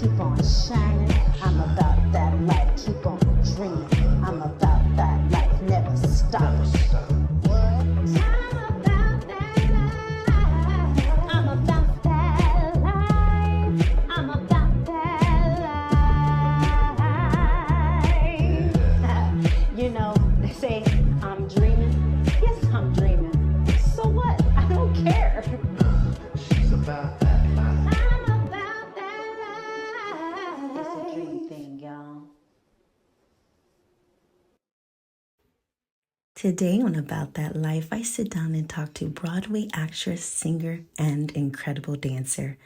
keep on shining. I'm about that life, keep on dreaming. I'm about that life, never stopping. What? I'm about that life. I'm about that life. I'm about that life. You know, they say I'm dreaming. Yes, I'm dreaming. So what? I don't care. She's about that life. I'm about that life. It's a dream thing, y'all. Today on About That Life, I sit down and talk to Broadway actress, singer, and incredible dancer.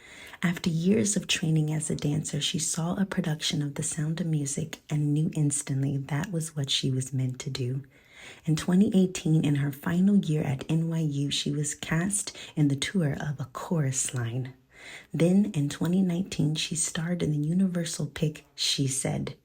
After years of training as a dancer, she saw a production of The Sound of Music and knew instantly that was what she was meant to do. In 2018, in her final year at NYU, she was cast in the tour of A Chorus Line. Then in 2019, she starred in the Universal pick She Said.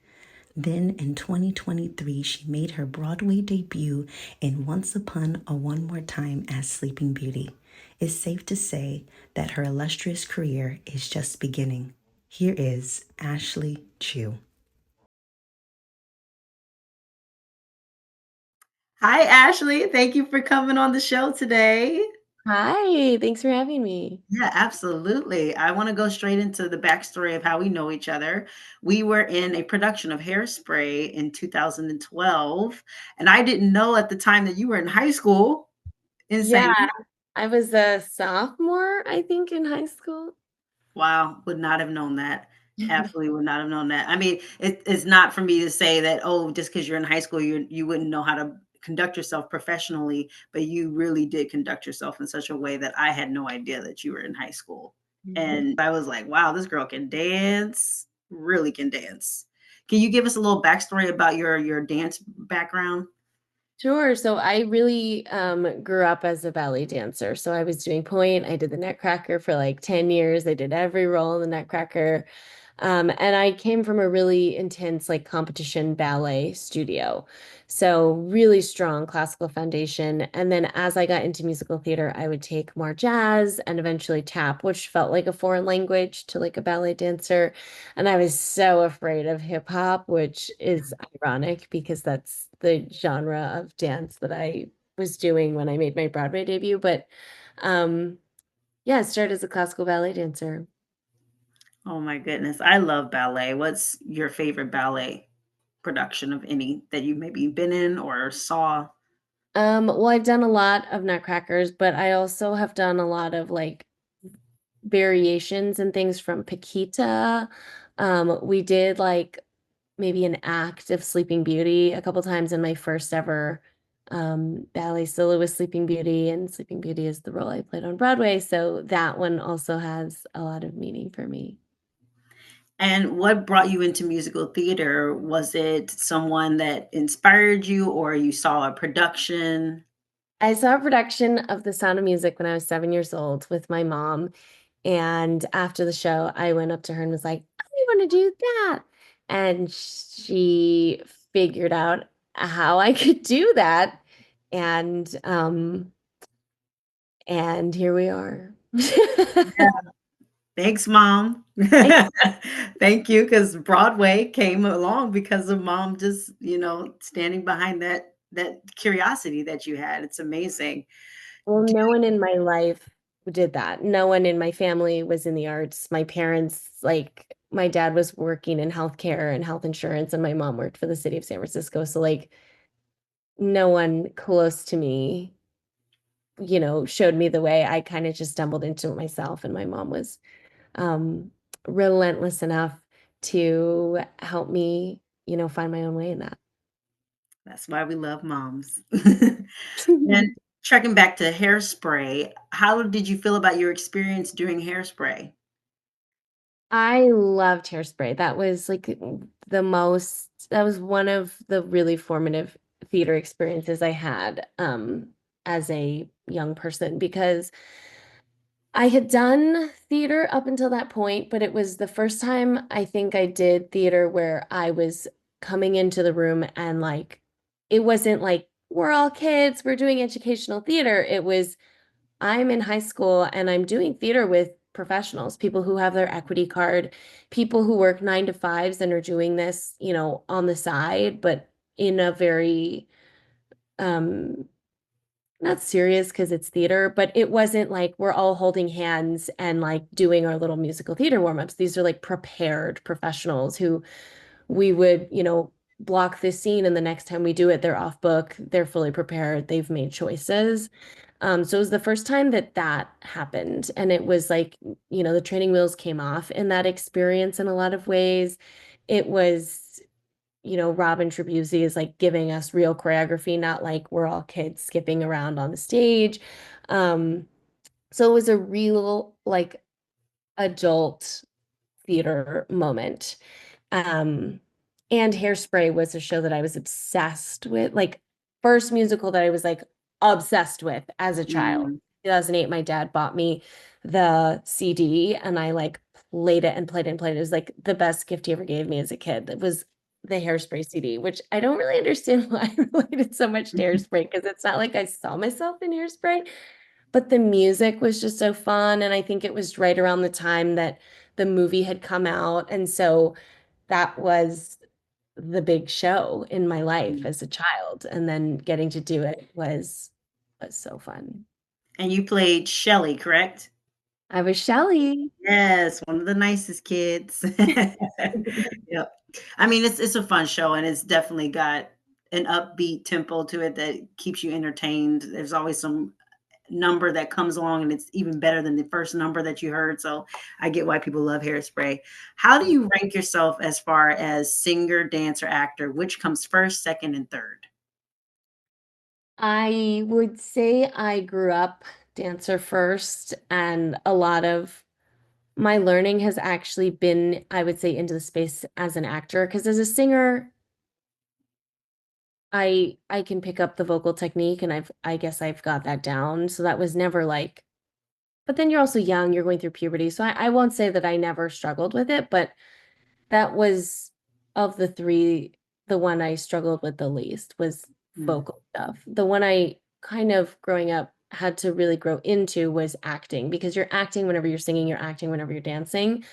Then in 2023, she made her Broadway debut in Once Upon a One More Time as Sleeping Beauty. It's safe to say that her illustrious career is just beginning. Here is Ashley Chiu. Hi, Ashley. Thank you for coming on the show today. Hi, thanks for having me. Yeah, absolutely. I want to go straight into the backstory of how we know each other. We were in a production of Hairspray in 2012, and I didn't know at the time that you were in high school. Yeah, Insane. I was a sophomore, I think, in high school. Wow, would not have known that. Absolutely would not have known that. I mean, it's not for me to say that, oh, just because you're in high school, you wouldn't know how to conduct yourself professionally, but you really did conduct yourself in such a way that I had no idea that you were in high school. And I was like, wow, this girl can dance, really can dance. Can you give us a little backstory about your dance background? Sure. So I really grew up as a ballet dancer. So I was doing point. I did the Nutcracker for like 10 years. I did every role in the Nutcracker. And I came from a really intense like competition ballet studio. So really strong classical foundation. And then as I got into musical theater, I would take more jazz and eventually tap, which felt like a foreign language to like a ballet dancer. And I was so afraid of hip hop, which is ironic because that's the genre of dance that I was doing when I made my Broadway debut. But um, yeah, I started as a classical ballet dancer. Oh my goodness. I love ballet. What's your favorite ballet production of any that you maybe been in or saw? Well, I've done a lot of Nutcrackers, but I also have done a lot of like variations and things from Paquita. We did like maybe an act of Sleeping Beauty a couple times in my first ever ballet solo with Sleeping Beauty, and Sleeping Beauty is the role I played on Broadway. So that one also has a lot of meaning for me. And what brought you into musical theater? Was it someone that inspired you or you saw a production? I saw a production of The Sound of Music when I was 7 years old with my mom. And after the show, I went up to her and was like, I want to do that. And she figured out how I could do that. And and here we are. Thanks, mom. Thank you, because Broadway came along because of mom just, standing behind that curiosity that you had. It's amazing. Well, no one in my life did that. No one in my family was in the arts. My parents, like, my dad was working in healthcare and health insurance, and my mom worked for the city of San Francisco. So, like, no one close to me, showed me the way. I kind of just stumbled into it myself, and my mom was um, relentless enough to help me, find my own way in that. That's why we love moms. And trekking back to Hairspray, how did you feel about your experience doing Hairspray? I loved Hairspray. That was like that was one of the really formative theater experiences I had as a young person because I had done theater up until that point, but it was the first time I think I did theater where I was coming into the room and like it wasn't like we're all kids, we're doing educational theater. It was I'm in high school and I'm doing theater with professionals, people who have their equity card, people who work 9 to 5s and are doing this, on the side, but in a very not serious because it's theater, but it wasn't like we're all holding hands and like doing our little musical theater warm-ups. These are like prepared professionals who we would, block this scene and the next time we do it, they're off book, they're fully prepared, they've made choices. So it was the first time that that happened. And it was like, the training wheels came off in that experience in a lot of ways. It was, Robin Tribuzzi is like giving us real choreography, not like we're all kids skipping around on the stage. So it was a real like adult theater moment. Um, and Hairspray was a show that I was obsessed with, like first musical that I was like obsessed with as a child. Mm. 2008, my dad bought me the CD and I like played it and played it and played it. It was like the best gift he ever gave me as a kid. It was the Hairspray CD, which I don't really understand why I related so much to Hairspray because it's not like I saw myself in Hairspray, but the music was just so fun. And I think it was right around the time that the movie had come out. And so that was the big show in my life as a child. And then getting to do it was so fun. And you played Shelley, correct? I was Shelley. Yes, one of the nicest kids. Yep. I mean, it's a fun show, and it's definitely got an upbeat tempo to it that keeps you entertained. There's always some number that comes along, and it's even better than the first number that you heard. So I get why people love Hairspray. How do you rank yourself as far as singer, dancer, actor? Which comes first, second, and third? I would say I grew up dancer first, and a lot of my learning has actually been, I would say, into the space as an actor. Because as a singer, I can pick up the vocal technique, and I guess I've got that down. So that was never like, but then you're also young, you're going through puberty. So I won't say that I never struggled with it, but that was of the three, the one I struggled with the least was Mm, vocal stuff. The one I kind of growing up had to really grow into was acting because you're acting whenever you're singing, you're acting whenever you're dancing.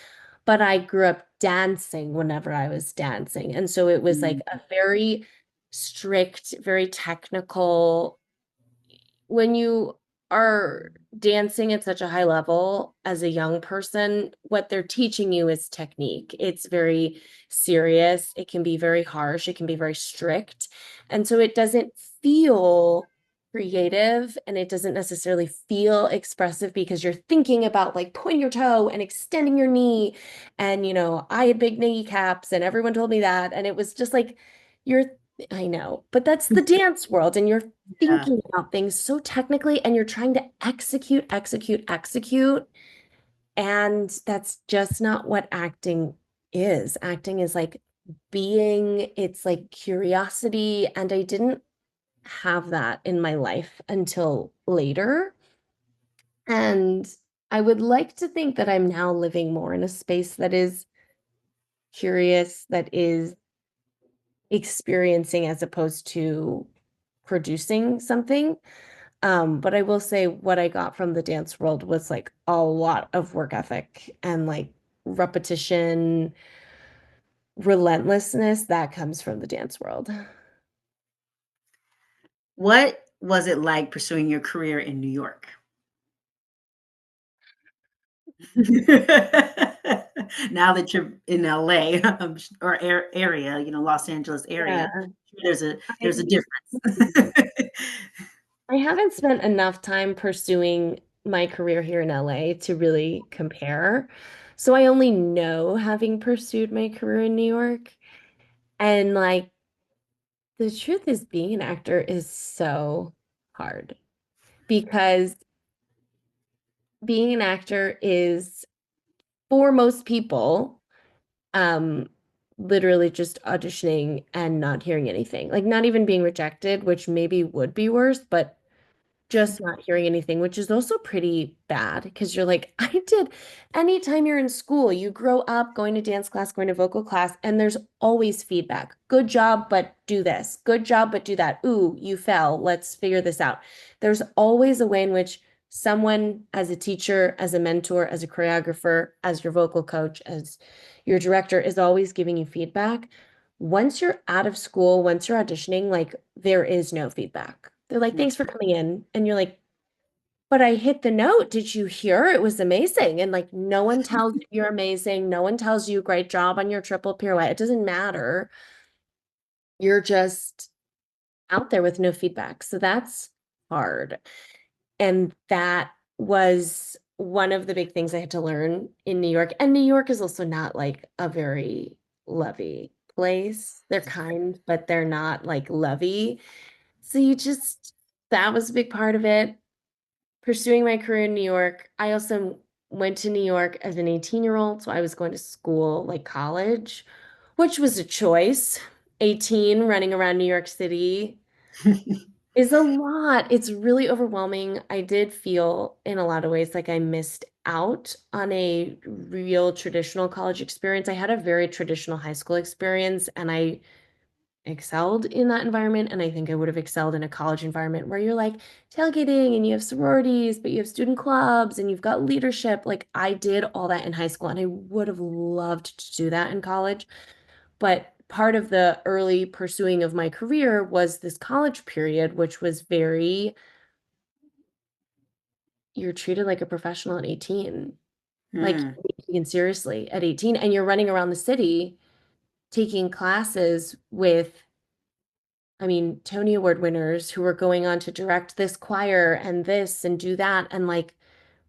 But I grew up dancing whenever I was dancing. And so it was like mm, a very strict, very technical when you are dancing at such a high level as a young person, what they're teaching you is technique. It's very serious. It can be very harsh. It can be very strict. And so it doesn't feel creative and it doesn't necessarily feel expressive because you're thinking about like pointing your toe and extending your knee. And, I had big kneecaps and everyone told me that. And it was just like, you're I know, but that's the dance world, and you're yeah. thinking about things so technically, and you're trying to execute, execute, execute. And that's just not what acting is. Acting is like it's like curiosity. And I didn't have that in my life until later. And I would like to think that I'm now living more in a space that is curious, that is experiencing as opposed to producing something. But I will say what I got from the dance world was like a lot of work ethic and like repetition, relentlessness that comes from the dance world. What was it like pursuing your career in New York? Now that you're in LA, or area, Los Angeles Yeah. area, there's a I difference. I haven't spent enough time pursuing my career here in LA to really compare. So I only know having pursued my career in New York. And like the truth is being an actor is so hard because being an actor is for most people um literally just auditioning and not hearing anything. Like not even being rejected, which maybe would be worse, but just not hearing anything, which is also pretty bad because you're like, I did. Anytime you're in school, you grow up going to dance class, going to vocal class, and there's always feedback. Good job, but do this. Good job, but do that. Ooh, you fell. Let's figure this out. There's always a way in which someone as a teacher, as a mentor, as a choreographer, as your vocal coach, as your director is always giving you feedback. Once you're out of school, once you're auditioning, like there is no feedback. They're like, Mm. thanks for coming in. And you're like, but I hit the note. Did you hear? It was amazing. And like, no one tells you you're amazing. No one tells you great job on your triple pirouette. It doesn't matter. You're just out there with no feedback. So that's hard. And that was one of the big things I had to learn in New York. And New York is also not like a very lovey place. They're kind, but they're not like lovey. So that was a big part of it. Pursuing my career in New York. I also went to New York as an 18-year-old. So I was going to school, like college, which was a choice. 18, running around New York City is a lot. It's really overwhelming. I did feel in a lot of ways like I missed out on a real traditional college experience. I had a very traditional high school experience and I excelled in that environment. And I think I would have excelled in a college environment where you're like tailgating and you have sororities, but you have student clubs and you've got leadership. Like I did all that in high school and I would have loved to do that in college. But part of the early pursuing of my career was this college period, which was very, you're treated like a professional at 18. Like Mm. you're taken seriously at 18, and you're running around the city taking classes with, I mean, Tony Award winners who are going on to direct this choir and this and do that, and like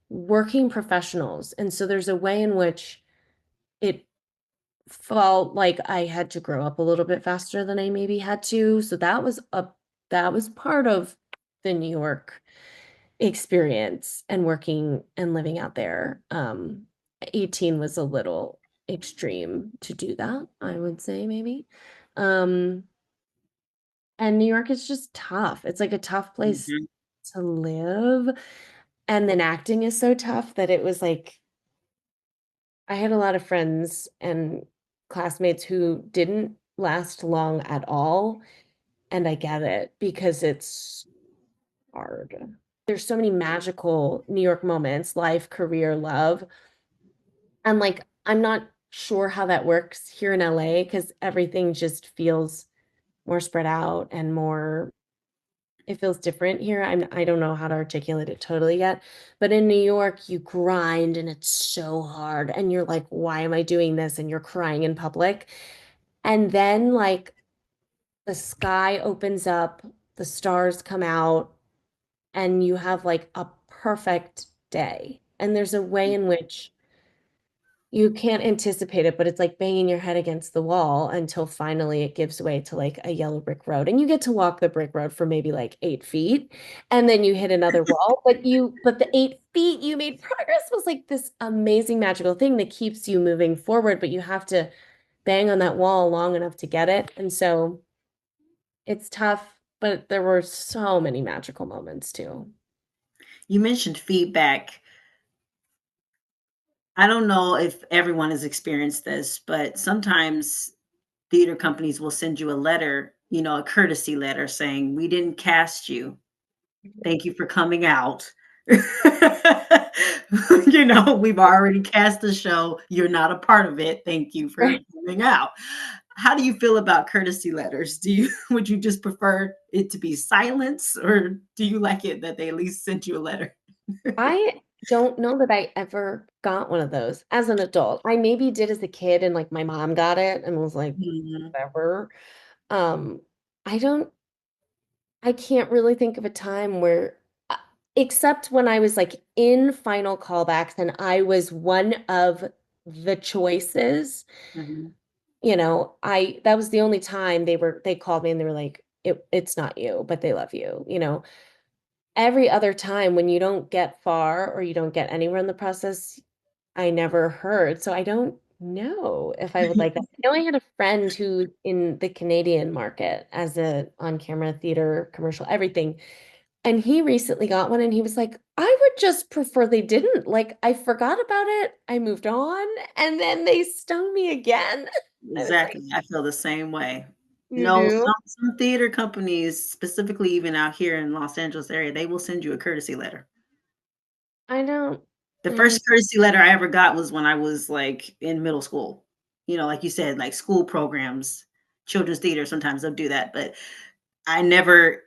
working professionals. And so there's a way in which it felt like I had to grow up a little bit faster than I maybe had to. So that was part of the New York experience and working and living out there. 18 was a little extreme to do that, I would say maybe. Um, and New York is just tough. It's like a tough place Mhm. to live. And then acting is so tough that it was like I had a lot of friends and classmates who didn't last long at all, and I get it because it's hard. There's so many magical New York moments, life, career, love. And like I'm not sure how that works here in LA because everything just feels more spread out and more it feels different here. I don't know how to articulate it totally yet, but in New York, you grind and it's so hard and you're like, "Why am I doing this?" and you're crying in public. And then like the sky opens up, the stars come out, and you have like a perfect day. And there's a way in which you can't anticipate it, but it's like banging your head against the wall until finally it gives way to like a yellow brick road. And you get to walk the brick road for maybe like 8 feet. And then you hit another wall. But the 8 feet you made progress was like this amazing magical thing that keeps you moving forward, but you have to bang on that wall long enough to get it. And so it's tough, but there were so many magical moments too. You mentioned feedback. I don't know if everyone has experienced this, but sometimes theater companies will send you a letter, a courtesy letter saying, "We didn't cast you. Thank you for coming out." We've already cast the show. You're not a part of it. Thank you for coming out. How do you feel about courtesy letters? Would you just prefer it to be silence, or do you like it that they at least sent you a letter? I don't know that I ever got one of those as an adult. I maybe did as a kid and like my mom got it and was like, Mhm. whatever. Um, I don't, I can't really think of a time where, uh, except when I was like in final callbacks and I was one of the choices, Mhm. that was the only time they called me and they were like, it's not you, but they love you. Every other time when you don't get far or you don't get anywhere in the process, I never heard. So I don't know if I would like that. I know I had a friend who in the Canadian market as a on-camera theater commercial, everything. And he recently got one and he was like, I would just prefer they didn't. Like I forgot about it. I moved on and then they stung me again. I was like, Exactly, I feel the same way. you No, do? some theater companies, specifically even out here in Los Angeles area, they will send you a courtesy letter. I don't The I first courtesy letter I ever got was when I was, like, in middle school. You know, like you said, like, school programs, children's theater, sometimes they'll do that, but I never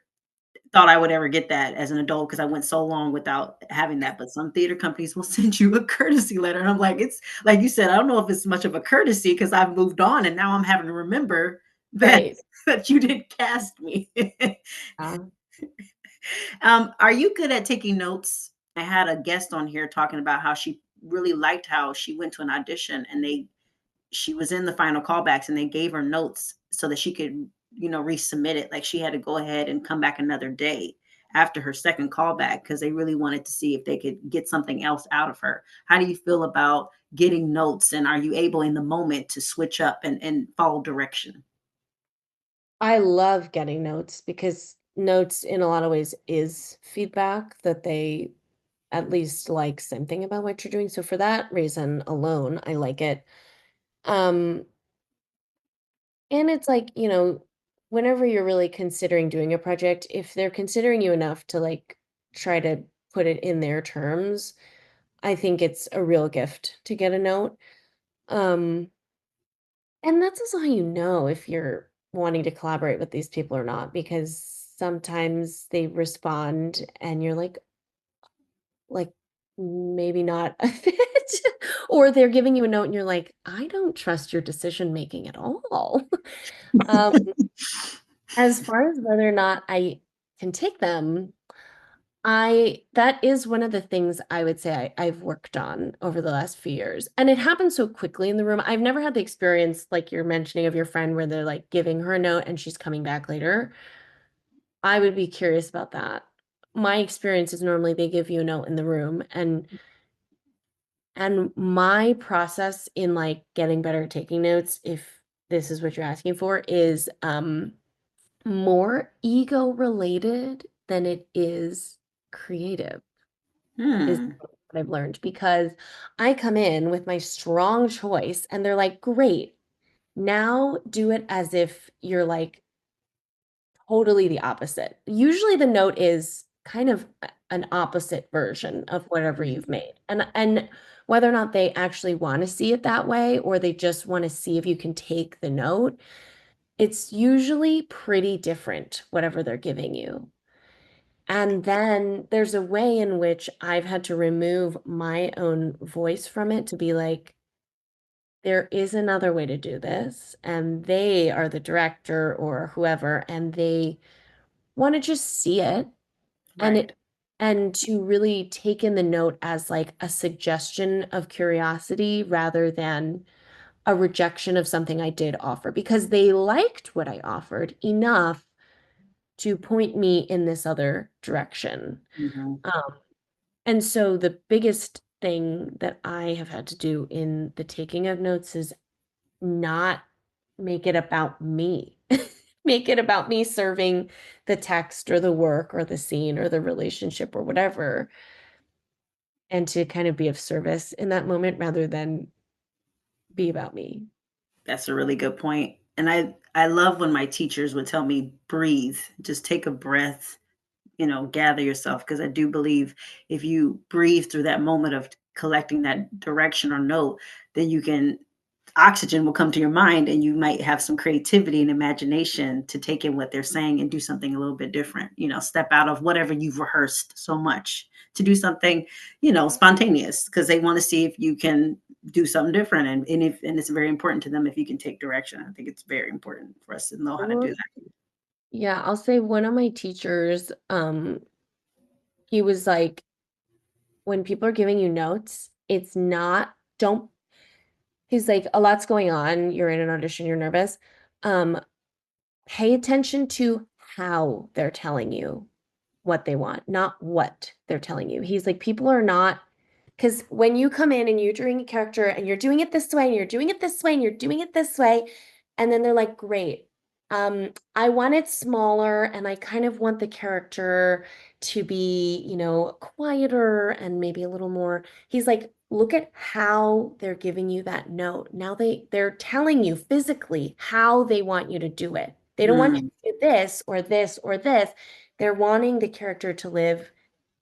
thought I would ever get that as an adult because I went so long without having that, but some theater companies will send you a courtesy letter, and I'm like, it's like you said, I don't know if it's much of a courtesy because 'cause I've moved on and now I'm having to remember that right. that you didn't cast me. Yeah. Are you good at taking notes? I had a guest on here talking about how she really liked how she went to an audition and she was in the final callbacks and they gave her notes so that she could, resubmit it. Like she had to go ahead and come back another day after her second callback because they really wanted to see if they could get something else out of her. How do you feel about getting notes and are you able in the moment to switch up and follow direction? I love getting notes because notes in a lot of ways is feedback that they at least like something about what you're doing. So for that reason alone, I like it. Um, and it's like, whenever you're really considering doing a project, if they're considering you enough to like try to put it in their terms, I think it's a real gift to get a note. Um, and that's also how you know if you're wanting to collaborate with these people or not, because sometimes they respond and you're like, maybe not a fit, or they're giving you a note and you're like, I don't trust your decision making at all. Um, as far as whether or not I can take them, that is one of the things I would say I've worked on over the last few years. And it happens so quickly in the room. I've never had the experience like you're mentioning of your friend where they're like giving her a note and she's coming back later. I would be curious about that. My experience is normally they give you a note in the room and my process in like getting better at taking notes, if this is what you're asking for, is more ego related than it is creative, is Hmm. what I've learned because I come in with my strong choice and they're like, great, now do it as if you're like totally the opposite. Usually the note is kind of an opposite version of whatever you've made. And whether or not they actually want to see it that way or they just want to see if you can take the note, it's usually pretty different whatever they're giving you. And then there's a way in which I've had to remove my own voice from it to be like, there is another way to do this. And they are the director or whoever, and they want to just see it and Right. to really take in the note as like a suggestion of curiosity rather than a rejection of something I did offer because they liked what I offered enough to point me in this other direction. Mhm. Um, and so the biggest thing that I have had to do in the taking of notes is not make it about me. Make it about me serving the text or the work or the scene or the relationship or whatever, and to kind of be of service in that moment rather than be about me. That's a really good point. And I love when my teachers would tell me breathe, just take a breath, gather yourself because I do believe if you breathe through that moment of collecting that direction or note, then you can oxygen will come to your mind and you might have some creativity and imagination to take in what they're saying and do something a little bit different, step out of whatever you've rehearsed so much to do something, spontaneous because they want to see if you can do something different and it's very important to them if you can take direction. I think it's very important for us to know I how to do will that. Yeah, I'll say one of my teachers, he was like, when people are giving you notes, it's not don't he's like, a lot's going on, you're in an audition, you're nervous. Um, Pay attention to how they're telling you what they want, not what they're telling you. He's like, people are not, because when you come in and you're doing a character and you're doing it this way and you're doing it this way and you're doing it this way, and then they're like, great. I want it smaller and I kind of want the character to be, quieter and maybe a little more. He's like, look at how they're giving you that note. Now they're telling you physically how they want you to do it. They don't want you Mm, to do this or this or this. They're wanting the character to live,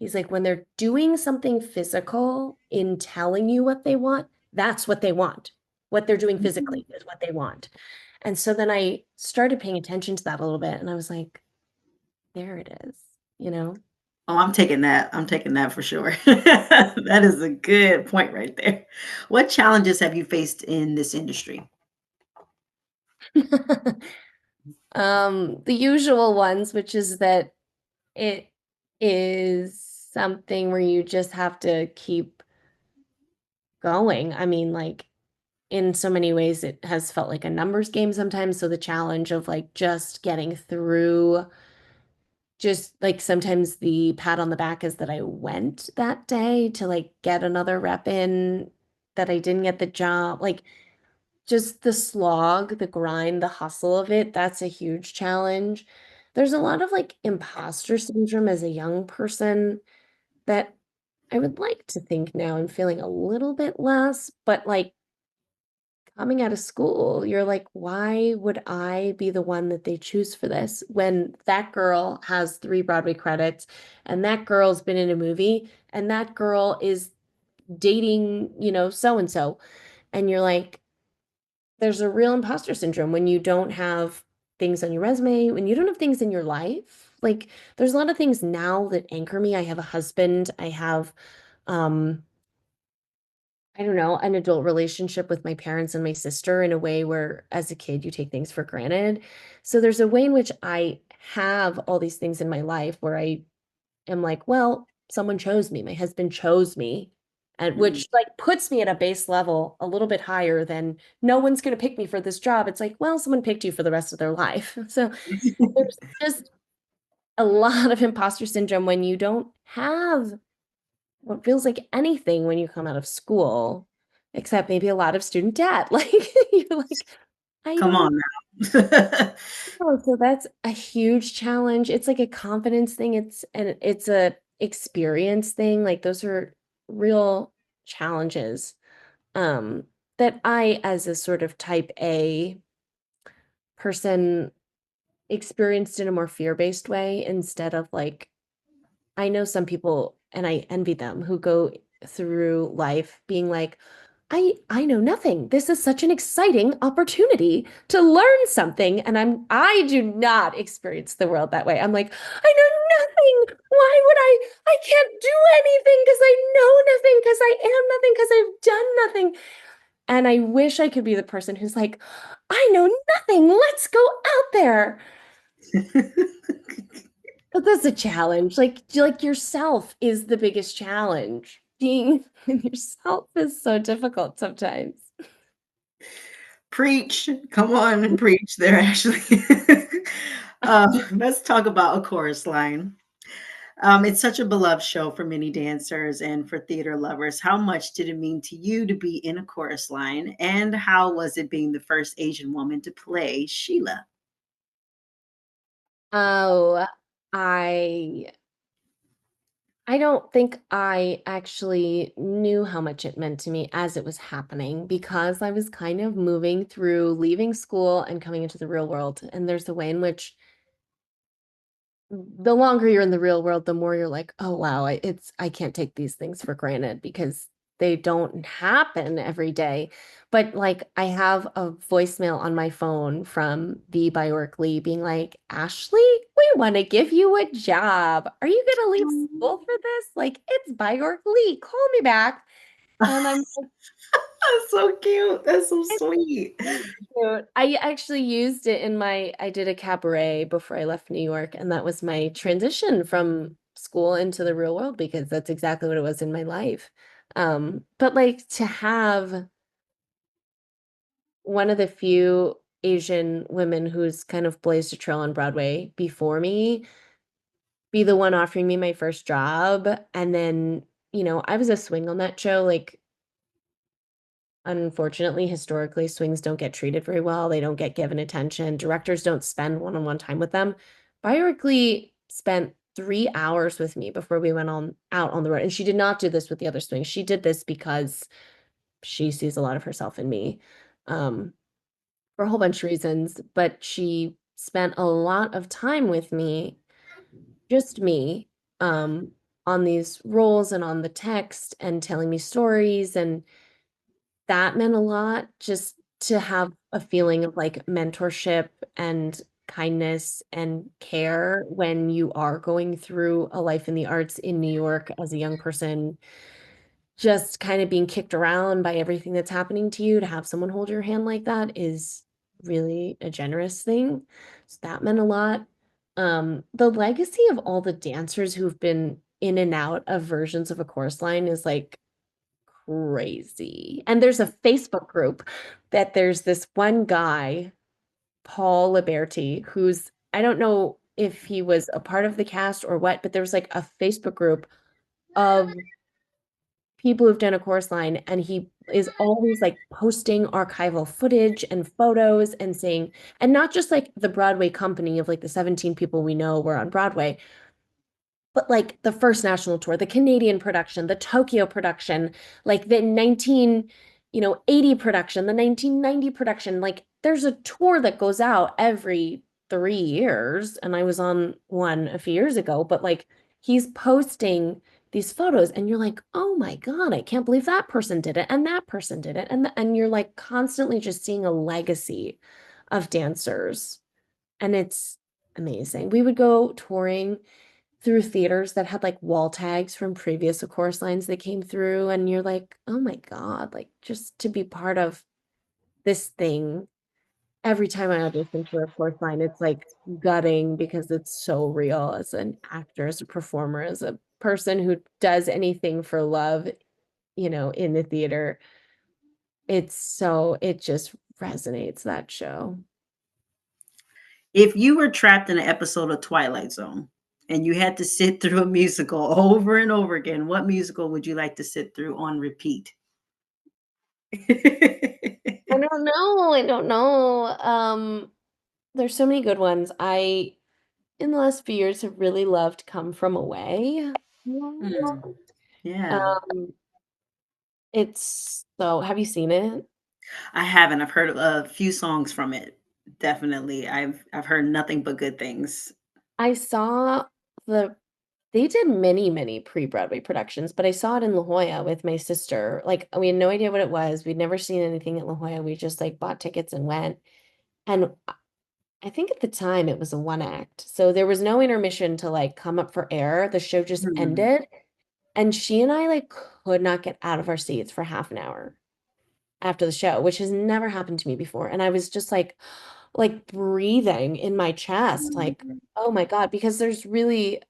He's like, when they're doing something physical in telling you what they want, that's what they want. What they're doing physically is what they want. And so then I started paying attention to that a little bit and I was like, there it is, you know? Oh, I'm taking that. I'm taking that for sure. That is a good point right there. What challenges have you faced in this industry? The usual ones, which is that it is something where you just have to keep going. I mean, like in so many ways, it has felt like a numbers game sometimes. So the challenge of like just getting through, just like sometimes the pat on the back is that I went that day to like get another rep in, that I didn't get the job. Like just the slog, the grind, the hustle of it, that's a huge challenge. There's a lot of like imposter syndrome as a young person that I would like to think now I'm feeling a little bit less, but like coming out of school, you're like, why would I be the one that they choose for this when that girl has 3 Broadway credits and that girl's been in a movie and that girl is dating, so and so. And you're like, there's a real imposter syndrome when you don't have things on your resume, when you don't have things in your life. Like there's a lot of things now that anchor me. I have a husband, I have um I don't know, an adult relationship with my parents and my sister in a way where as a kid you take things for granted. So there's a way in which I have all these things in my life where I am like, well, someone chose me. My husband chose me. And Mm. which like puts me at a base level a little bit higher than no one's going to pick me for this job. It's like, well, someone picked you for the rest of their life. So there's just a lot of imposter syndrome when you don't have what feels like anything when you come out of school, except maybe a lot of student debt. Like you're like, I Come don't on now. know. So that's a huge challenge. It's like a confidence thing. It's a experience thing. Like those are real challenges. Um, that I, as a sort of type A person, experienced in a more fear-based way instead of like I know some people, and I envy them, who go through life being like, I know nothing. This is such an exciting opportunity to learn something. And I do not experience the world that way. I'm like, I know nothing. Why would I can't do anything because I know nothing, because I am nothing, because I've done nothing. And I wish I could be the person who's like, I know nothing. Let's go out there. But that's a challenge. Like yourself is the biggest challenge. Being yourself is so difficult sometimes. Preach. Come on and preach there, actually. Let's talk about A Chorus Line. It's such a beloved show for many dancers and for theater lovers. How much did it mean to you to be in A Chorus Line? And how was it being the first Asian woman to play Sheila? Oh, I I don't think I actually knew how much it meant to me as it was happening because I was kind of moving through leaving school and coming into the real world. And there's a way in which the longer you're in the real world, the more you're like, oh wow, I can't take these things for granted because they don't happen every day. But like I have a voicemail on my phone from the by Lee being like, Ashley, we want to give you a job. Are you gonna leave school for this? Like it's by Lee. Call me back. And I'm That's so cute. That's so sweet. so cute. I actually used it in I did a cabaret before I left New York, and that was my transition from school into the real world because that's exactly what it was in my life. But like to have one of the few Asian women who's kind of blazed a trail on Broadway before me be the one offering me my first job, and then, I was a swing on that show, like unfortunately, historically, swings don't get treated very well. They don't get given attention. Directors don't spend one-on-one time with them. Biorecly spent 3 hours with me before we went on out on the road. And she did not do this with the other swings. She did this because she sees a lot of herself in me, for a whole bunch of reasons. But she spent a lot of time with me, just me. Um, on these roles and on the text and telling me stories, and that meant a lot, just to have a feeling of like mentorship and kindness and care when you are going through a life in the arts in New York as a young person, just kind of being kicked around by everything that's happening to you. To have someone hold your hand like that is really a generous thing. So that meant a lot. The legacy of all the dancers who've been in and out of versions of a chorus line is like crazy. And there's a Facebook group that there's this one guy, Paul Liberti, who's, I don't know if he was a part of the cast or what, but there was like a Facebook group of people who've done a chorus line, and he is always like posting archival footage and photos and saying, and not just like the Broadway company of like the 17 people we know were on Broadway, but like the first national tour, the Canadian production, the Tokyo production, like the 1980 production, the 1990 production, like there's a tour that goes out every 3 years. And I was on one a few years ago, but like he's posting these photos and you're like, oh my God, I can't believe that person did it and that person did it. And you're like constantly just seeing a legacy of dancers. And it's amazing. We would go touring through theaters that had like wall tags from previous of course lines that came through, and you're like, oh my God, like just to be part of this thing. Every time I audition for a course line, it's like gutting because it's so real as an actor, as a performer, as a person who does anything for love, in the theater. It just resonates, that show. If you were trapped in an episode of Twilight Zone and you had to sit through a musical over and over again, what musical would you like to sit through on repeat? I don't know. I don't know. There's so many good ones. I, in the last few years, have really loved Come From Away. Hmm, yeah. Um, have you seen it? I haven't. I've heard a few songs from it. Definitely. I've heard nothing but good things. I saw the they did many, many pre-Broadway productions, but I saw it in La Jolla with my sister. Like, we had no idea what it was. We'd never seen anything at La Jolla. We just like bought tickets and went. And I think at the time it was a one act. So there was no intermission to like come up for air. The show just Mhm. ended. And she and I like could not get out of our seats for half an hour after the show, which has never happened to me before. And I was just like breathing in my chest, like, oh my God, because there's really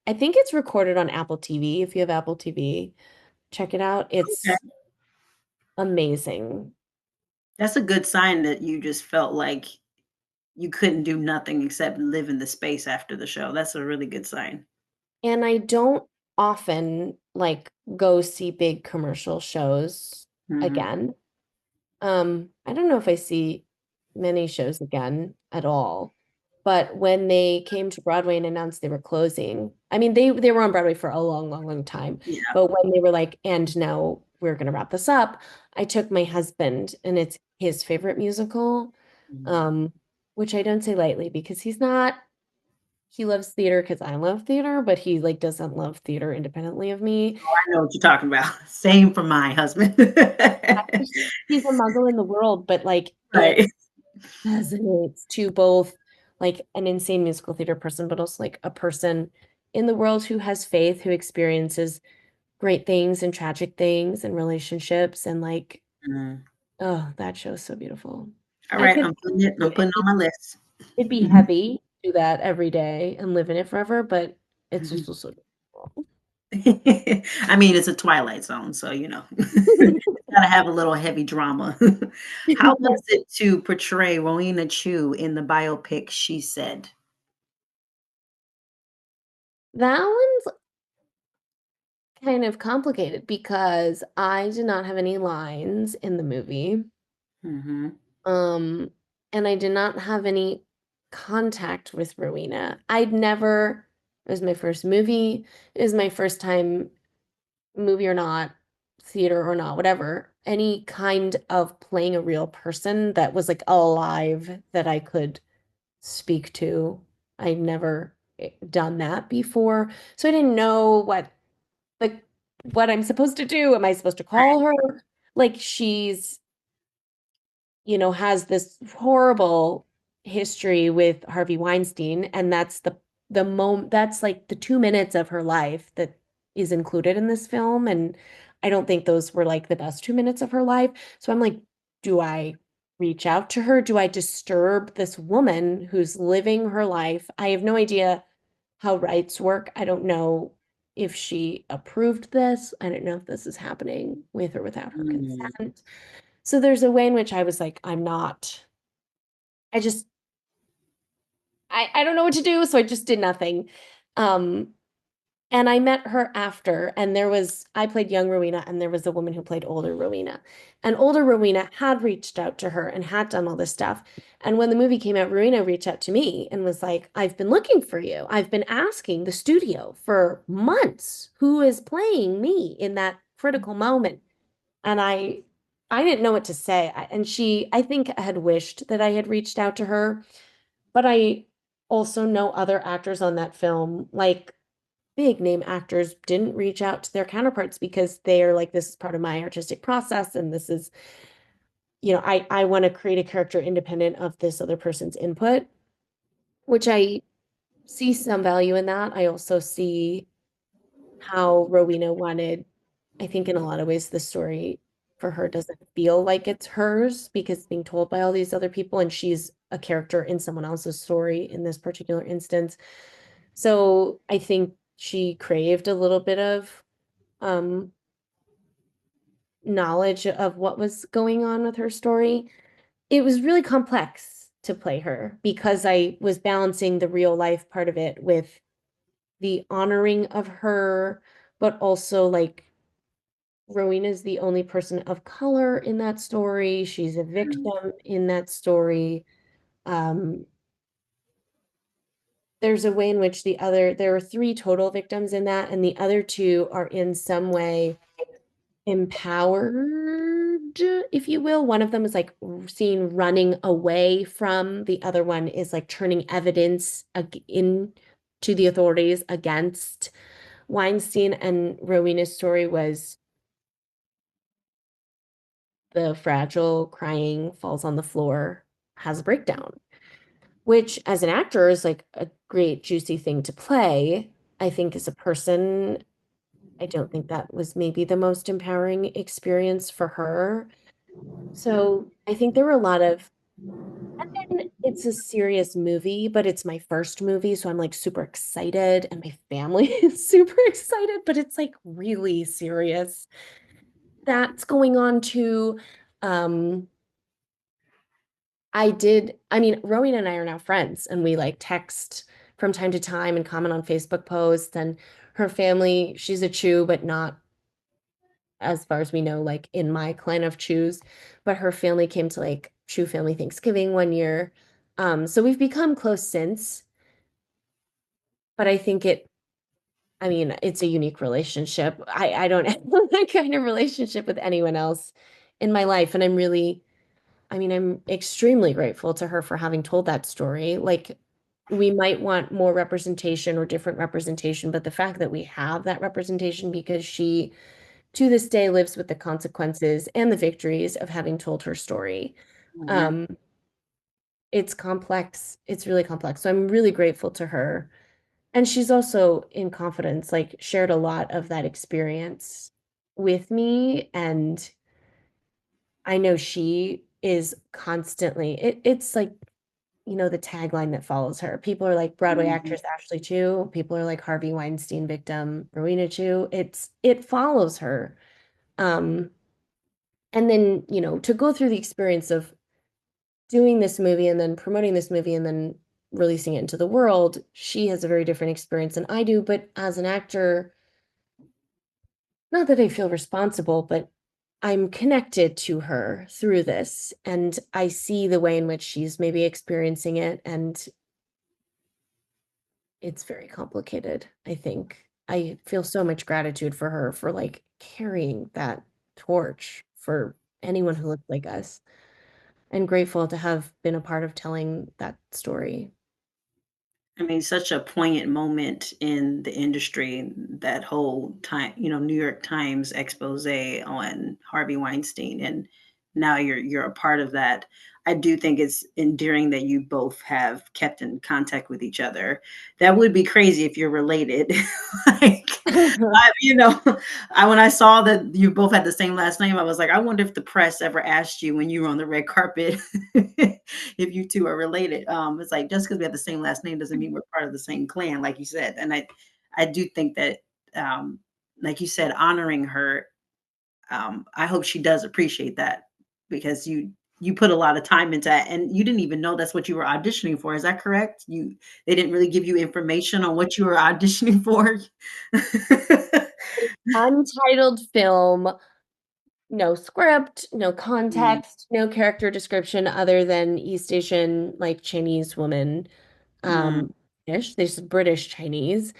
I think it's recorded on Apple TV. If you have Apple TV, check it out. Okay. It's amazing. That's a good sign that you just felt like you couldn't do nothing except live in the space after the show. That's a really good sign. And I don't often like go see big commercial shows Mhm. again. I don't know if I see many shows again at all. But when they came to Broadway and announced they were closing, I mean, they were on Broadway for a long, long, long time. Yeah. But when they were like, and now we're gonna wrap this up, I took my husband, and it's his favorite musical, Mhm. um, which I don't say lightly because he loves theater because I love theater, but he like doesn't love theater independently of me. I know what you're talking about. Same for my husband. He's a muggle in the world, but like Right. it resonates to both like an insane musical theater person, but also like a person in the world who has faith, who experiences great things and tragic things and relationships, and like, Mhm. oh, that show is so beautiful. All I right, could I'm putting it on my list. it'd be heavy to do that every day and live in it forever, but it's just also beautiful. I mean, it's a Twilight Zone, so, gotta have a little heavy drama. How was it to portray Rowena Chiu in the biopic She Said? That one's kind of complicated because I did not have any lines in the movie. Mhm. Um, and I did not have any contact with Rowena. It was my first movie. It was my first time, movie or not, theater or not, whatever, any kind of playing a real person that was like alive that I could speak to. I never done that before. So I didn't know like what I'm supposed to do. Am I supposed to call her? Like she's has this horrible history with Harvey Weinstein, and that's the moment that's like the 2 minutes of her life that is included in this film, and I don't think those were like the best 2 minutes of her life. So I'm like, do I reach out to her? Do I disturb this woman who's living her life? I have no idea how rights work. I don't know if she approved this. I don't know if this is happening with or without her Mm. consent. So there's a way in which I was like, I'm not, I just, I don't know what to do. So I just did nothing. Um, and I met her after, and I played young Rowena, and there was a woman who played older Rowena. And older Rowena had reached out to her and had done all this stuff. And when the movie came out, Rowena reached out to me and was like, I've been looking for you. I've been asking the studio for months who is playing me in that critical moment. And I didn't know what to say. And I think had wished that I had reached out to her, but I also know other actors on that film, like big name actors, didn't reach out to their counterparts because they are like, this is part of my artistic process, and this is, I want to create a character independent of this other person's input, which I see some value in that. I also see how Rowena wanted, I think in a lot of ways, the story for her doesn't feel like it's hers because it's being told by all these other people, and she's a character in someone else's story in this particular instance. So I think she craved a little bit of um knowledge of what was going on with her story. It was really complex to play her because I was balancing the real life part of it with the honoring of her, but also like Rowena's the only person of color in that story. She's a victim in that story. Um, there's a way in which there are three total victims in that, and the other two are in some way empowered, if you will. One of them is like seen running away from, the other one is like turning evidence in to the authorities against Weinstein, and Rowena's story was the fragile, crying, falls on the floor, has a breakdown, which as an actor is like a great, juicy thing to play. I think as a person, I don't think that was maybe the most empowering experience for her. So I think there were a lot of, and it's a serious movie, but it's my first movie. So I'm like super excited, and my family is super excited, but it's like really serious. That's going on too. Um, I mean, Rowena and I are now friends, and we like text from time to time and comment on Facebook posts. And her family, she's a Chiu, but not, as far as we know, like in my clan of Chius. But her family came to like Chiu family Thanksgiving one year. So we've become close since, but I mean, it's a unique relationship. I don't have that kind of relationship with anyone else in my life. And I mean, I'm extremely grateful to her for having told that story. Like, we might want more representation or different representation, but the fact that we have that representation, because she, to this day, lives with the consequences and the victories of having told her story. Mhm. Um, it's complex. It's really complex. So I'm really grateful to her. And she's also in confidence, like shared a lot of that experience with me. And I know she is constantly, it's like, the tagline that follows her. People are like Broadway Mhm. actress Ashley Chu. People are like Harvey Weinstein victim Rowena Chu. It follows her. Um, and then, to go through the experience of doing this movie and then promoting this movie and then releasing it into the world, she has a very different experience than I do. But as an actor, not that I feel responsible, but I'm connected to her through this, and I see the way in which she's maybe experiencing it, and it's very complicated, I think. I feel so much gratitude for her for like carrying that torch for anyone who looks like us, and grateful to have been a part of telling that story. I mean, such a poignant moment in the industry, that whole time, New York Times expose on Harvey Weinstein, and now you're a part of that. I do think it's endearing that you both have kept in contact with each other. That would be crazy if you're related. Like, I, you know, when I saw that you both had the same last name, I was like, I wonder if the press ever asked you when you were on the red carpet if you two are related. It's like just because we have the same last name doesn't mean we're part of the same clan, like you said. And I do think that, um, like you said, honoring her. I hope she does appreciate that because you put a lot of time into that, and you didn't even know that's what you were auditioning for. Is that correct? They didn't really give you information on what you were auditioning for. Untitled film, no script, no Mm, context, no character description other than East Asian, like Chinese woman, mm, ish. There's British Chinese.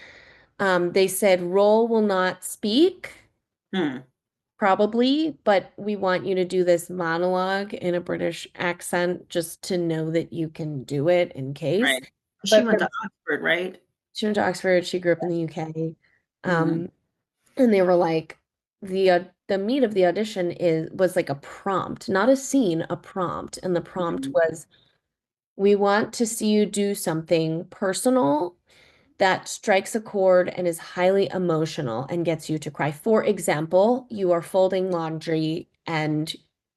They said role will not speak, mm. probably, but we want you to do this monologue in a British accent just to know that you can do it in case. Right. She But went for to Oxford, right? she went to Oxford, she grew up in the UK. Mm, Um, and they were like, the meat of the audition was like a prompt, not a scene, a prompt. And the prompt mm, was, we want to see you do something personal that strikes a chord and is highly emotional and gets you to cry. For example, you are folding laundry and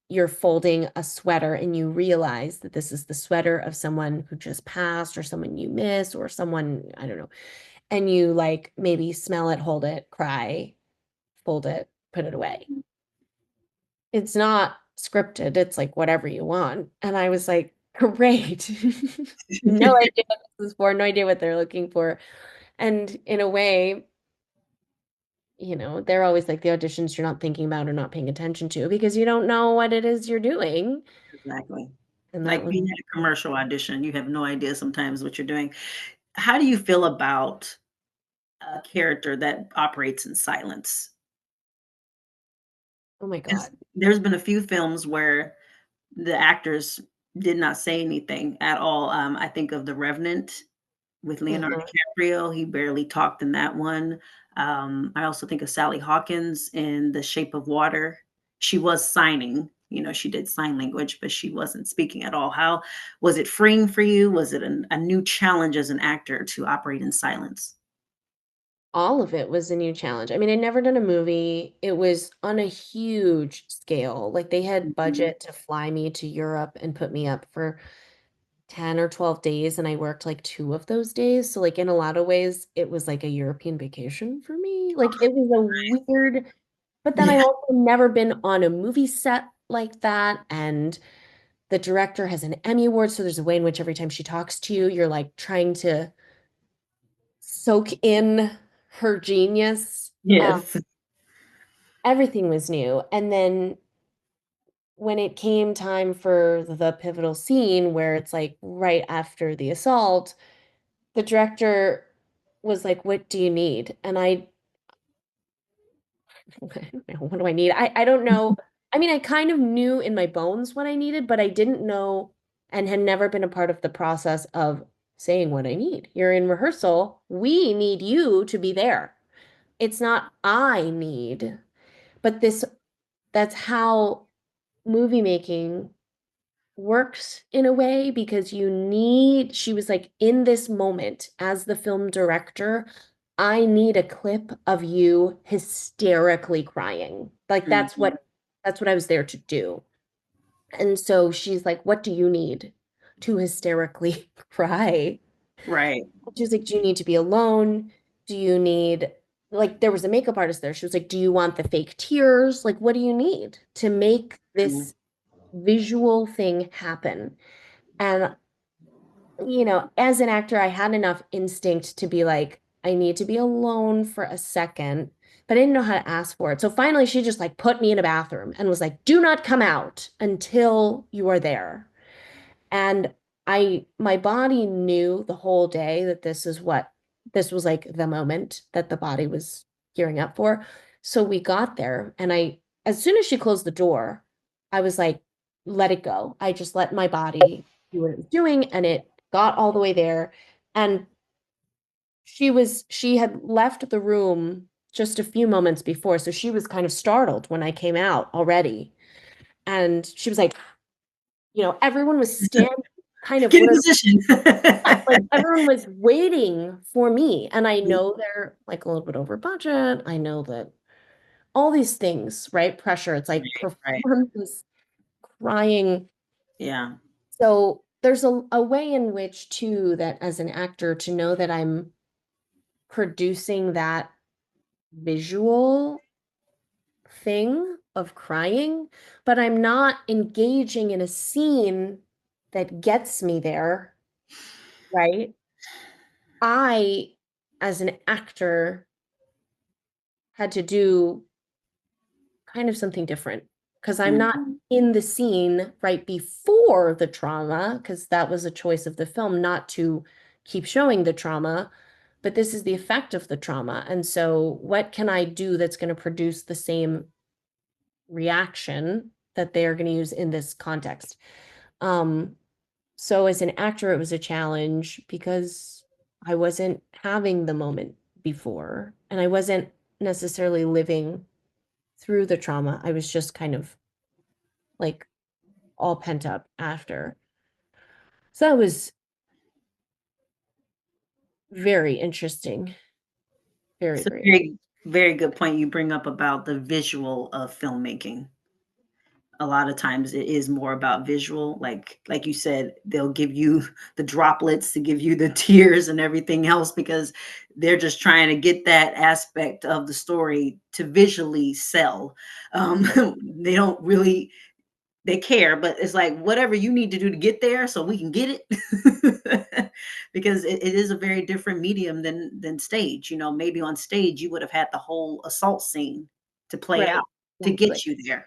you're folding a sweater and you realize that this is the sweater of someone who just passed or someone you miss or someone, I don't know. And you like maybe smell it, hold it, cry, fold it, put it away. It's not scripted. It's like whatever you want. And I was like, great. No idea what this is for, no idea what they're looking for. And in a way, they're always like the auditions you're not thinking about or not paying attention to because you don't know what it is you're doing. exactly. And that Like was, being at a commercial audition, you have no idea sometimes what you're doing. How do you feel about a character that operates in silence? oh my 'Cause God. there's been a few films where the actors did not say anything at all. I think of The Revenant with Leonardo Mhm. DiCaprio, he barely talked in that one. I also think of Sally Hawkins in The Shape of Water. She was signing, she did sign language, but she wasn't speaking at all. How was it freeing for you? Was it a new challenge as an actor to operate in silence? All of it was a new challenge. I mean, I'd never done a movie. It was on a huge scale. Like they had Mhm. budget to fly me to Europe and put me up for 10 or 12 days, and I worked like 2 of those days. So like in a lot of ways, it was like a European vacation for me. Like it was a weird, but then Yeah. I've also never been on a movie set like that. And the director has an Emmy award, so there's a way in which every time she talks to you, you're like trying to soak in her genius. Yes. Everything was new. And then when it came time for the pivotal scene where it's like right after the assault, the director was like, "What do you need?" And what do I need? I don't know. I mean, I kind of knew in my bones what I needed, but I didn't know and had never been a part of the process of saying what I need. You're in rehearsal. We need you to be there. It's not I need, but that's how movie making works in a way because she was like, in this moment, as the film director, I need a clip of you hysterically crying. Like Mhm. that's what I was there to do. And so she's like, what do you need to hysterically cry? Right. She's like, do you need to be alone? Do you need, like, there was a makeup artist there. She was like, do you want the fake tears? Like, what do you need to make Mhm. this visual thing happen? And, as an actor, I had enough instinct to be like, I need to be alone for a second, but I didn't know how to ask for it. So finally, she just like put me in a bathroom and was like, do not come out until you are there. And my body knew the whole day that this was like the moment that the body was gearing up for. So we got there and as soon as she closed the door, I was like, let it go. I just let my body do what it was doing and it got all the way there. And she had left the room just a few moments before, so she was kind of startled when I came out already. And she was like, everyone was standing kind of Get in what position. like everyone was waiting for me. And I know they're like a little bit over budget. I know that all these things, right? Pressure. It's like Right. performance, crying. Yeah. So there's a way in which too that as an actor to know that I'm producing that visual thing of crying, but I'm not engaging in a scene that gets me there, right? I, as an actor, had to do kind of something different because I'm not in the scene right before the trauma, because that was a choice of the film not to keep showing the trauma, but this is the effect of the trauma. And so, what can I do that's going to produce the same reaction that they are going to use in this context? Um, so as an actor, it was a challenge because I wasn't having the moment before, and I wasn't necessarily living through the trauma. I was just kind of like all pent up after. So that was very interesting. Very, It's a very. very, very good point you bring up about the visual of filmmaking. A lot of times it is more about visual, like you said, they'll give you the droplets to give you the tears and everything else because they're just trying to get that aspect of the story to visually sell. They don't really they care, but it's like whatever you need to do to get there so we can get it. Because it is a very different medium than stage. Maybe on stage you would have had the whole assault scene to play Right. out to Exactly. get you there.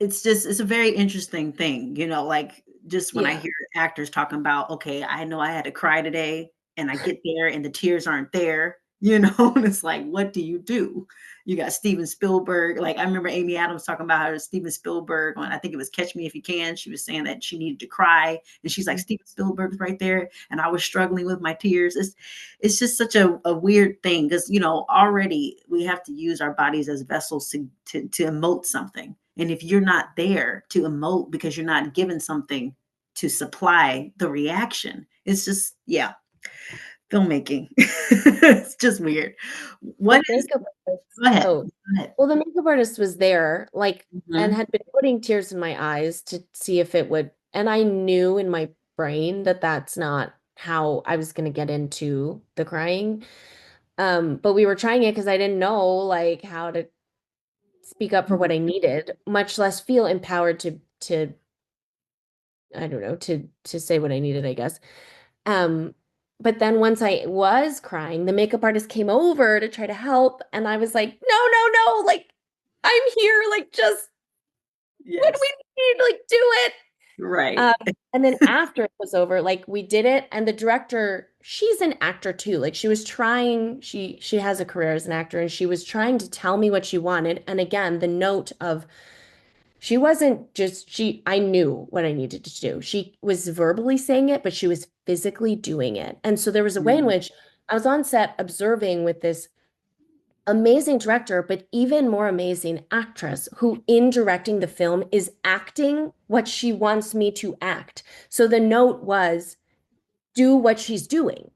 It's a very interesting thing, like just when I Yeah. hear actors talking about, okay, I know I had to cry today and I get there and the tears aren't there, and it's like, what do you do? You got Steven Spielberg. Like I remember Amy Adams talking about how Steven Spielberg on, I think it was Catch Me If You Can. She was saying that she needed to cry. And she's like, Steven Spielberg's right there. And I was struggling with my tears. It's just such a weird thing because already we have to use our bodies as vessels to emote something. And if you're not there to emote because you're not given something to supply the reaction, it's just, yeah, filmmaking. It's just weird. The What is, makeup artist. go ahead. Oh, Go ahead. well, the makeup artist was there, like, and Mhm. had been putting tears in my eyes to see if it would. And I knew in my brain that that's not how I was going to get into the crying. But we were trying it because I didn't know like how to speak up for what I needed, much less feel empowered to I don't know, to say what I needed, I guess. Um, but then once I was crying, the makeup artist came over to try to help, and I was like, "No, no, no, like I'm here, like just what do Yes. we need? Like do it." Right. Um, and then after it was over, like we did it, and the director, she's an actor too. Like she was trying, she has a career as an actor, and she was trying to tell me what she wanted. And again, the note of she wasn't just I knew what I needed to do. She was verbally saying it, but she was physically doing it. And so there was a way in Mhm. which I was on set observing with this amazing director, but even more amazing actress who, in directing the film, is acting what she wants me to act. So the note was do what she's doing,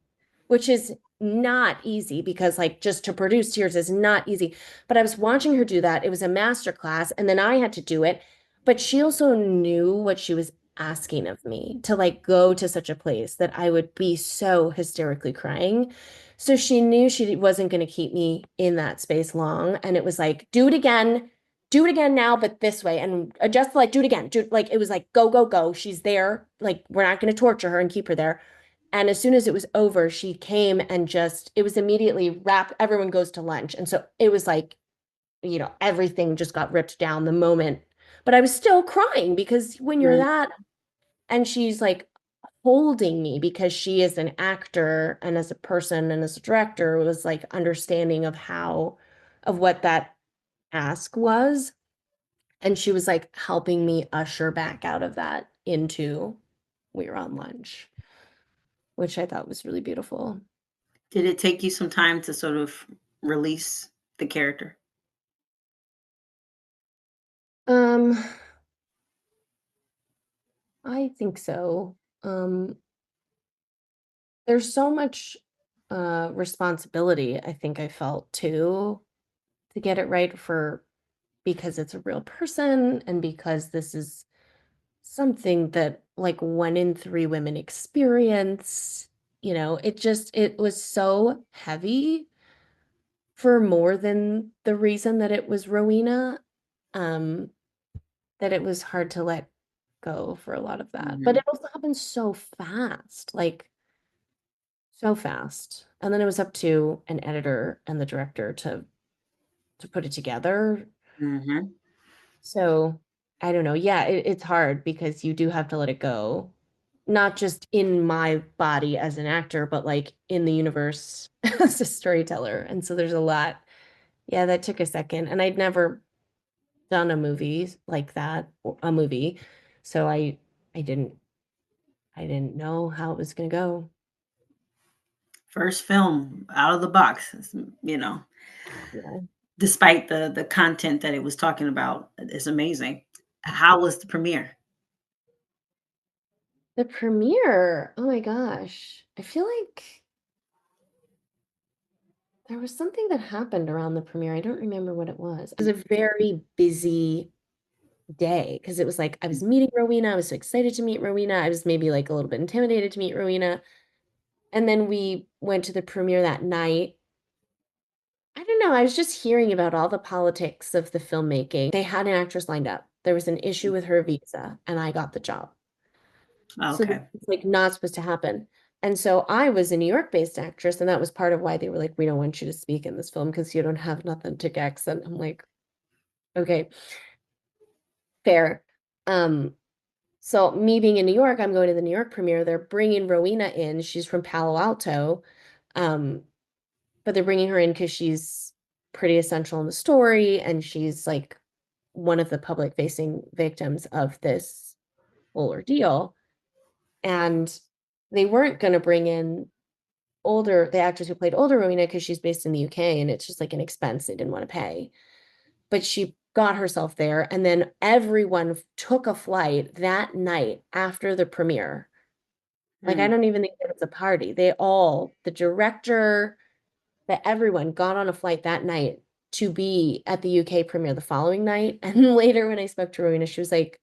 which is not easy because like just to produce tears is not easy. But I was watching her do that. It was a master class and then I had to do it. But she also knew what she was asking of me to like go to such a place that I would be so hysterically crying. So she knew she wasn't going to keep me in that space long. And it was like, do it again now, but this way. And adjust like, do it again. Like, it was like, go, go, go. She's there. Like, we're not going to torture her and keep her there. And as soon as it was over, she came and just, it was immediately wrapped. Everyone goes to lunch. And so it was like, everything just got ripped down the moment. But I was still crying because when you're Right. that, and she's like holding me because she is an actor and as a person and as a director was like understanding of of what that ask was. And she was like helping me usher back out of that into we were on lunch, which I thought was really beautiful. Did it take you some time to sort of release the character? Um, I think so. Um, there's so much responsibility I think I felt too to get it right for because it's a real person and because this is something that like 1 in 3 women experience. It was so heavy for more than the reason that it was Rowena, um, that it was hard to let go for a lot of that. But Mhm. it also happened so fast, like so fast. And then it was up to an editor and the director to put it together. Mhm. So I don't know. Yeah, it's hard because you do have to let it go. Not just in my body as an actor, but like in the universe as a storyteller. And so there's a lot. Yeah, that took a second. And I'd never done a movie like that, or a movie. So I didn't I didn't know how it was gonna go. First film out of the box, you know, Yeah. despite the content that it was talking about, it's amazing. How was the premiere? The premiere, oh my gosh. I feel like there was something that happened around the premiere. I don't remember what it was. It was a very busy day because it was like I was meeting Rowena. I was so excited to meet Rowena. I was maybe like a little bit intimidated to meet Rowena. And then we went to the premiere that night. I don't know. I was just hearing about all the politics of the filmmaking. They had an actress lined up. There was an issue with her visa, and I got the job. So this Okay. is like not supposed to happen. And so I was a New York-based actress, and that was part of why they were like, we don't want you to speak in this film because you don't have an authentic accent. I'm like, okay, fair. Um, so me being in New York, I'm going to the New York premiere. They're bringing Rowena in. She's from Palo Alto. Um, but they're bringing her in because she's pretty essential in the story, and she's like one of the public facing victims of this whole ordeal. And they weren't going to bring in the actress who played older Rowena because she's based in the UK and it's just like an expense they didn't want to pay. But she got herself there, and then everyone took a flight that night after the premiere. Like, I Mm, don't even think it was a party. The director, that everyone got on a flight that night to be at the UK premiere the following night. And later, when I spoke to Rowena, she was like,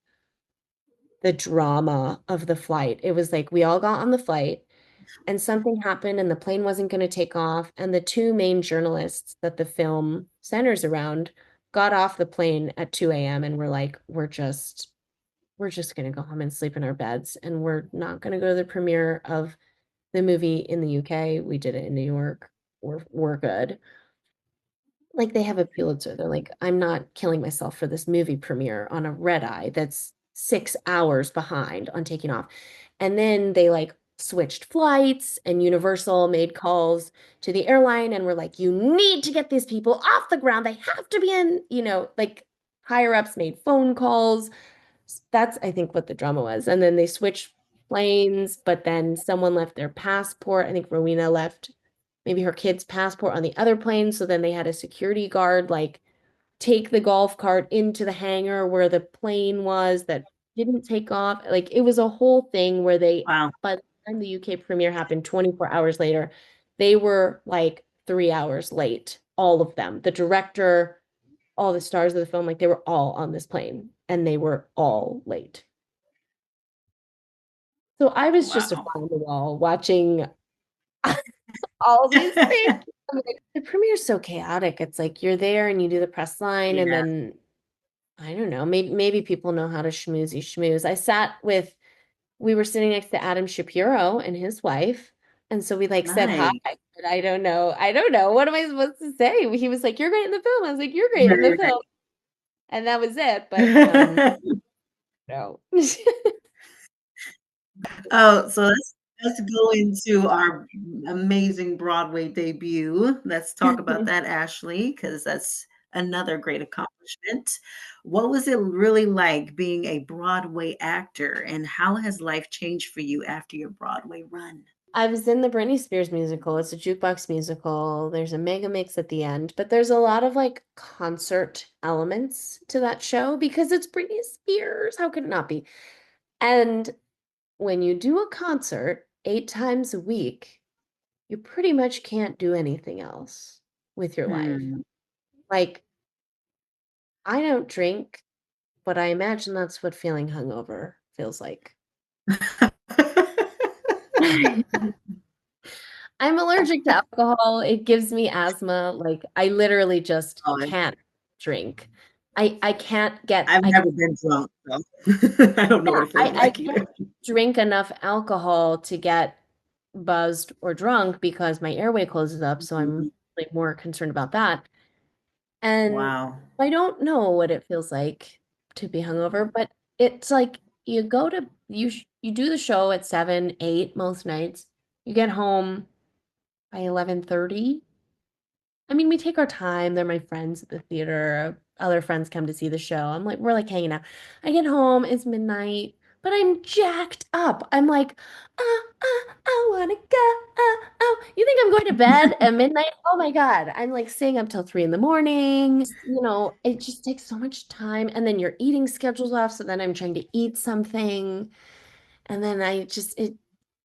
the drama of the flight. It was like we all got on the flight and something happened and the plane wasn't going to take off. And the two main journalists that the film centers around got off the plane at 2 a.m. and were like, we're just going to go home and sleep in our beds. And we're not going to go to the premiere of the movie in the UK. We did it in New York. We're good. Like, they have a Pulitzer. They're like, "I'm not killing myself for this movie premiere on a red eye that's 6 hours behind on taking off." And then they, like, switched flights, and Universal made calls to the airline and were like, "You need to get these people off the ground. They have to be in," like, higher ups made phone calls. That's, I think, what the drama was. And then they switched planes, but then someone left their passport. I think Rowena left maybe her kid's passport on the other plane. So then they had a security guard like take the golf cart into the hangar where the plane was that didn't take off. Like, it was a whole thing where wow. by the time the UK premiere happened 24 hours later, they were like 3 hours late. All of them. The director, all the stars of the film, like they were all on this plane and they were all late. So I was just a Wow. fly on the wall watching all these things. I'm like, the premiere's so chaotic. It's like you're there and you do the press line, and Yeah. then I don't know, maybe people know how to schmoozy schmooze. We were sitting next to Adam Shapiro and his wife, and so we like said hi. Nice. But I don't know. What am I supposed to say? He was like, "You're great in the film." I was like, "You're great in the Right, film," and that was it. But right. no. Oh, so let's go into our amazing Broadway debut. Let's talk about that, Ashley, because that's another great accomplishment. What was it really like being a Broadway actor, and how has life changed for you after your Broadway run? I was in the Britney Spears musical. It's a jukebox musical. There's a mega mix at the end, but there's a lot of like concert elements to that show because it's Britney Spears. How could it not be? And when you do a concert 8 times a week, you pretty much can't do anything else with your life. Hmm. Like, I don't drink, but I imagine that's what feeling hungover feels like. I'm allergic to alcohol. It gives me asthma. Like I literally just Oh, can't drink. I can't get I've I never been drunk, so I don't know what yeah, it feels I like can't either. drink enough alcohol to get buzzed or drunk because my airway closes up, so I'm Mhm. like more concerned about that. And Wow. I don't know what it feels like to be hungover, but it's like you do the show at 7, 8 most nights. You get home by 11:30. I mean, we take our time. They're my friends at the theater. Other friends come to see the show. We're like hanging out. I get home, it's midnight, but I'm jacked up. I'm like, I wanna go. You think I'm going to bed at midnight? Oh my God. I'm like staying up till 3 in the morning. It just takes so much time. And then your eating schedule's off. So then I'm trying to eat something. And then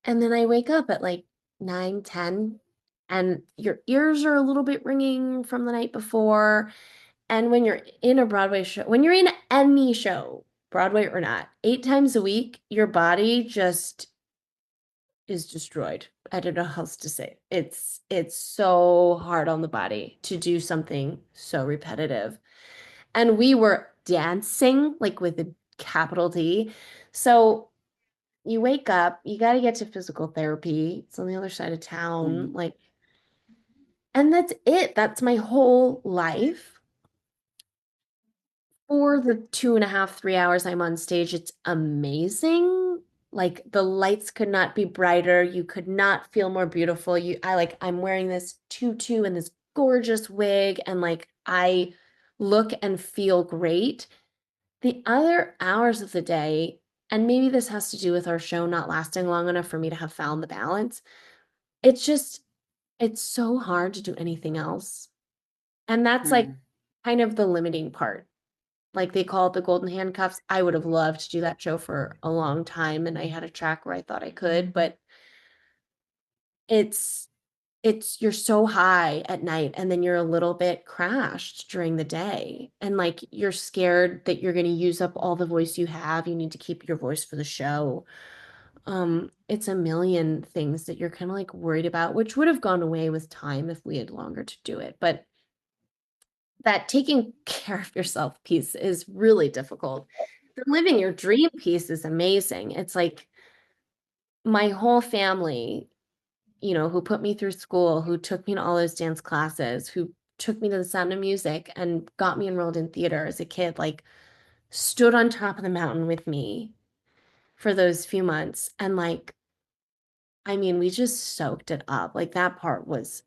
and then I wake up at like 9, 10, and your ears are a little bit ringing from the night before. And when you're in a Broadway show, when you're in any show, Broadway or not, 8 times a week, your body just is destroyed. I don't know how else to say it. It's so hard on the body to do something so repetitive. And we were dancing like with a capital D. So you wake up, you got to get to physical therapy. It's on the other side of town. Mm. And that's it. That's my whole life. For the 2.5, 3 hours I'm on stage, it's amazing. Like the lights could not be brighter. You could not feel more beautiful. I'm wearing this tutu and this gorgeous wig, and like I look and feel great. The other hours of the day, and maybe this has to do with our show not lasting long enough for me to have found the balance. It's just, it's so hard to do anything else. And that's like Mm. kind of the limiting part. Like they call it the golden handcuffs. I would have loved to do that show for a long time, and I had a track where I thought I could, but it's you're so high at night and then you're a little bit crashed during the day. And like you're scared that you're going to use up all the voice you have. You need to keep your voice for the show. It's a million things that you're kind of like worried about, which would have gone away with time if we had longer to do it. But that taking care of yourself piece is really difficult. The living your dream piece is amazing. It's like my whole family, who put me through school, who took me to all those dance classes, who took me to the Sound of Music and got me enrolled in theater as a kid, like stood on top of the mountain with me for those few months. And like, I mean, we just soaked it up. Like that part was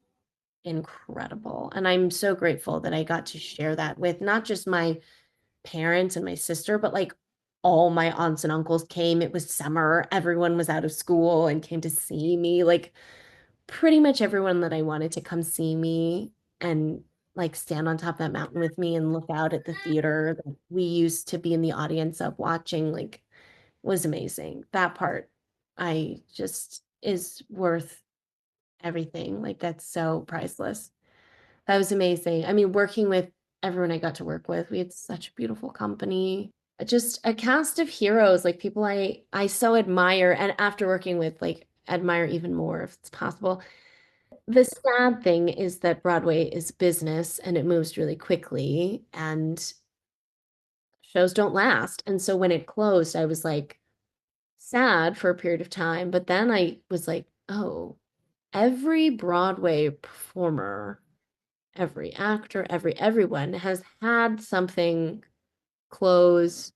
incredible. And I'm so grateful that I got to share that with not just my parents and my sister, but like all my aunts and uncles came. It was summer. Everyone was out of school and came to see me. Like pretty much everyone that I wanted to come see me and like stand on top of that mountain with me and look out at the theater that we used to be in the audience of watching, like was amazing. That part I just is worth everything. Like that's so priceless. That was amazing. I mean, working with everyone I got to work with, we had such a beautiful company. Just a cast of heroes, like people I so admire, and after working with, like admire even more if it's possible. The sad thing is that Broadway is business and it moves really quickly and shows don't last. And so when it closed, I was like sad for a period of time, but then I was like, oh, every Broadway performer, every actor, everyone has had something close,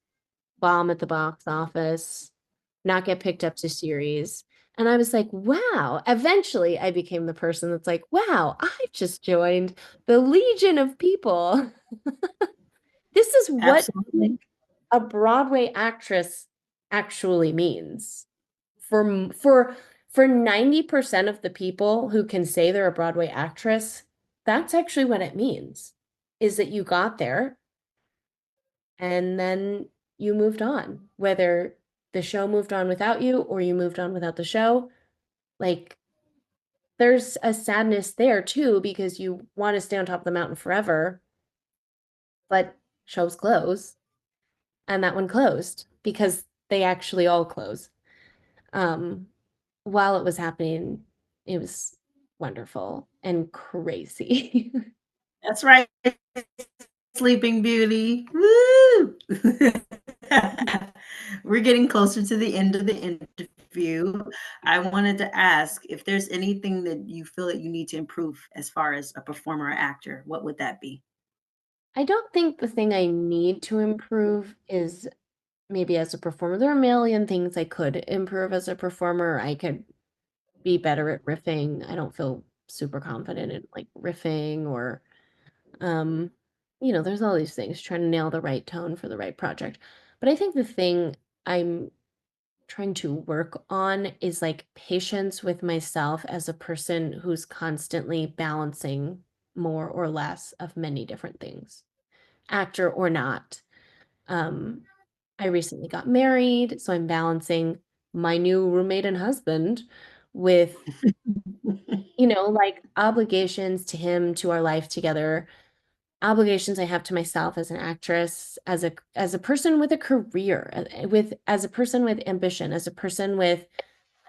bomb at the box office, not get picked up to series. And I was like, wow. Eventually, I became the person that's like, wow, I've just joined the legion of people. This is what Absolutely. a Broadway actress actually means for for 90% of the people who can say they're a Broadway actress, that's actually what it means, is that you got there and then you moved on, whether the show moved on without you or you moved on without the show. Like, there's a sadness there too, because you want to stay on top of the mountain forever, but shows close, and that one closed because they actually all close. Um, while it was happening, it was wonderful and crazy. That's right, Sleeping Beauty. Woo! We're getting closer to the end of the interview. I wanted to ask if there's anything that you feel that you need to improve as far as a performer or actor, what would that be? I don't think the thing I need to improve is maybe as a performer. There are a million things I could improve as a performer. I could be better at riffing. I don't feel super confident in like riffing or um there's all these things trying to nail the right tone for the right project. But I think the thing I'm trying to work on is like patience with myself as a person who's constantly balancing more or less of many different things, actor or not. Um, I recently got married, so I'm balancing my new roommate and husband with, like obligations to him, to our life together, obligations I have to myself as an actress, as a person with a career, as a person with ambition, as a person with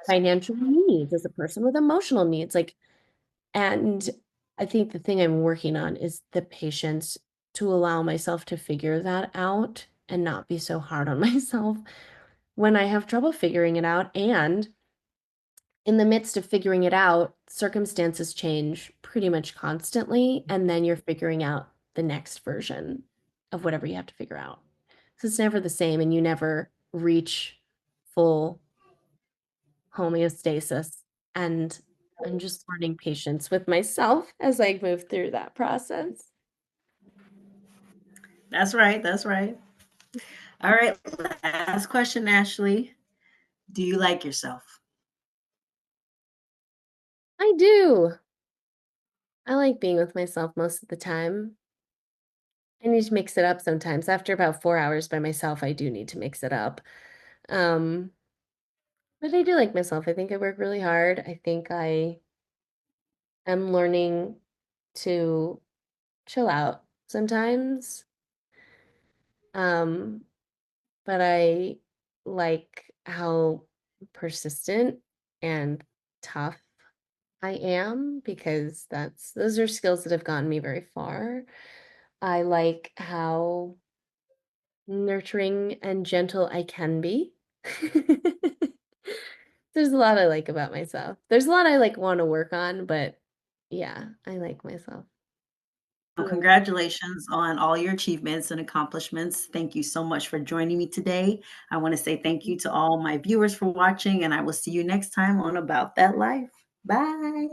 financial needs, as a person with emotional needs. And I think the thing I'm working on is the patience to allow myself to figure that out and not be so hard on myself when I have trouble figuring it out. And in the midst of figuring it out, circumstances change pretty much constantly. And then you're figuring out the next version of whatever you have to figure out. So it's never the same, and you never reach full homeostasis. And I'm just learning patience with myself as I move through that process. That's right. That's right. All right. Last question, Ashley. Do you like yourself? I do. I like being with myself most of the time. I need to mix it up sometimes. After about 4 hours by myself, I do need to mix it up. Um, but I do like myself. I think I work really hard. I think I am learning to chill out sometimes. Um, but I like how persistent and tough I am, because those are skills that have gotten me very far. I like how nurturing and gentle I can be. There's a lot I like about myself. There's a lot I like want to work on, but yeah, I like myself. Well, Yeah. congratulations on all your achievements and accomplishments. Thank you so much for joining me today. I want to say thank you to all my viewers for watching, and I will see you next time on About That Life. Bye.